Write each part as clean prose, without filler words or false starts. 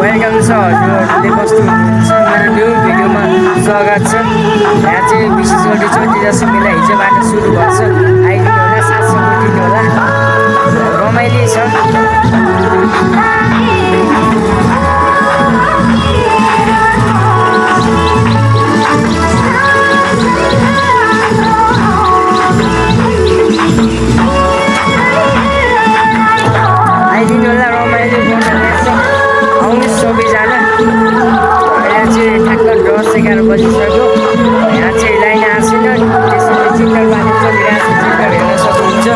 Welcome छ हजुरहरूले कस्तो हुनुहुन्छ मेरो न्यू भिडियोमा स्वागत छ। यहाँ चाहिँ विशेष गरी 24 दशमी मेला हिजोबाट सुरु भएछ। आइदिनु होला, साथ सपोर्ट दिनु होला, रमाइलो छ। आइदिनु होला, रमाइलो गर्न लाग्छ। आउनुहोस् सबैजना। यहाँ चाहिँ ठ्याक्क 10-11 बजिसक्यो। यहाँ चाहिँ लाइन आएको छैन, त्यसैले चिन्डर पानी चलिरहेको छ। चिन्डर हेर्न सक्नुहुन्छ।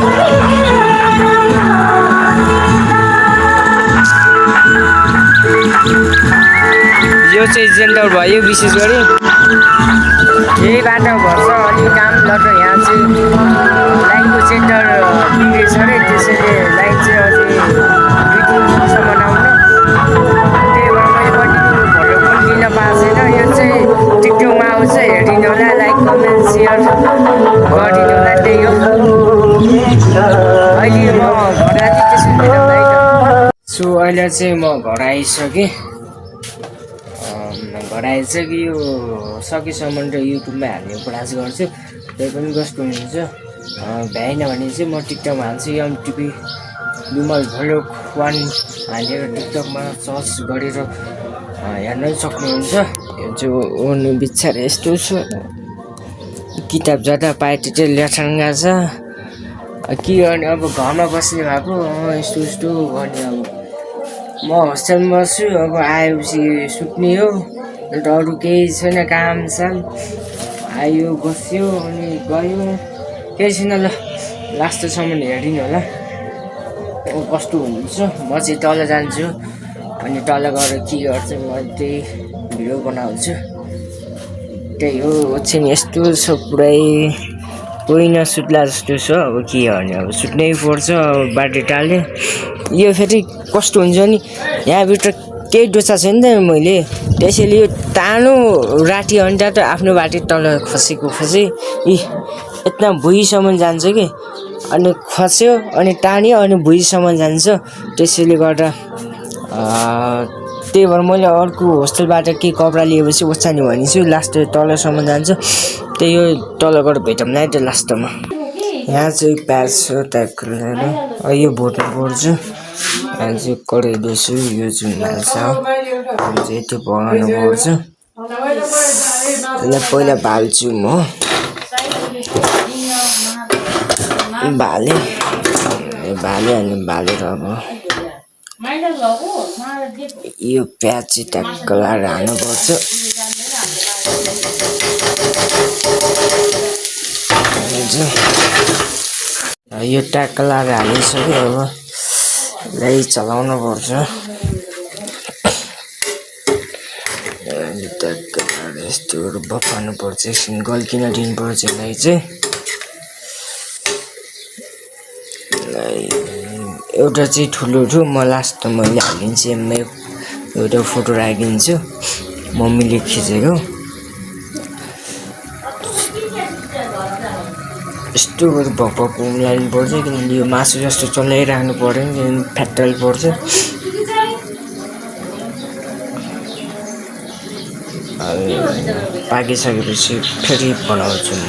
यो चाहिँ जेन्डर भयो विशेष गरी यही बाटो भर्छ अलि काम लट। यहाँ चाहिँ लाइनको सेन्टर बिग्रेछ अरे, त्यसैले लाइन चाहिँ अझै 2-3 दिनसम्म आउन। त्यही भएर मैले कन्टिन्यू भोल्युम पनि दिन पाएको छैन। यो चाहिँ टिकटकमा आउँछ, हेरिदिनु होला, लाइक कमेन्ट सेयर गरिदिनु होला। त्यही हो। अहिले म घर आएँ, त्यसैले सो अहिले चाहिँ म घर आइसकेँ। घर आइसक्यो। यो सकेसम्म त युट्युबमा हाल्ने प्रयास गर्छु। त्यही पनि कस्तो हुन्छ भ्याएन भने चाहिँ म टिकटकमा हाल्छु। एमटिभी विमल भ्लग 1 हालेर टिकटकमा सर्च गरेर हेर्न सक्नुहुन्छ। यो चाहिँ ओर्ने बिचार यस्तो छ। किताब जता पाए त्यतै लेठाङ्गा छ। के गर्ने अब, घरमा बस्ने भएको यस्तो यस्तो गर्ने। अब म होस्टेलमा बस्छु। अब आएपछि सुत्ने हो, अरू केही छैन कामसाम। आयो बस्यो अनि गयो, केही छैन। ल लास्टसम्म हेरिदिनु होला कस्तो हुन्छ। म चाहिँ तल जान्छु, अनि तल गएर के गर्छ म त्यही भिडियो बनाउँछु। त्यही हो। ओछ्यान यस्तो छ पुरै, कोही नसुत्ला जस्तो छ। अब के गर्ने, अब सुत्नै पर्छ। अब बाटो टाल्यो। यो फेरि कस्तो हुन्छ नि, यहाँभित्र केही डोसा छैन त मैले, त्यसैले यो तानो राटी अन्डा त आफ्नो बाटो तल खसेको खसेँ। यता भुइँसम्म जान्छ कि, अनि खस्यो अनि तान्यो अनि भुइँसम्म जान्छ। त्यसैले गर्दा त्यही भएर मैले अर्को होस्टेलबाट केही कपडा लिएपछि ओछ्यानी भनेछु, लास्ट तलसम्म जान्छ। त्यही हो, तल गएर भेटौँ न त लास्टमा। यहाँ चाहिँ प्याज छ ट्याक्कलेर, यो भोट्नु पर्छ। यहाँ चाहिँ कराई दिएछु, यो चाहिँ माछा चाहिँ यति पकाउनु पर्छ। यसलाई पहिला भाल्छु म, भाले अनि भालेर अब यो प्याज चाहिँ ट्याक्क लाएर हाल्नुपर्छ। यो ट्याक्क लाएर हालिसक्यो। अब यसलाई चलाउनु पर्छ। ट्याक्क लाएर यस्तोहरू बफाल्नु पर्छ। एकछिन गल्किन दिनुपर्छ यसलाई चाहिँ। एउटा चाहिँ ठुलो म लास्ट मैले हालिदिन्छु। यसमा एउटा फोटो राखिदिन्छु, मम्मीले खिचेको। यस्तो गरी भक्भक उम्लाइनु पर्छ, किनभने यो मासु जस्तो चलाइराख्नु पऱ्यो नि, किनभने फ्याट्टल पर्छ। पाकिसकेपछि फेरि बनाउँछु म।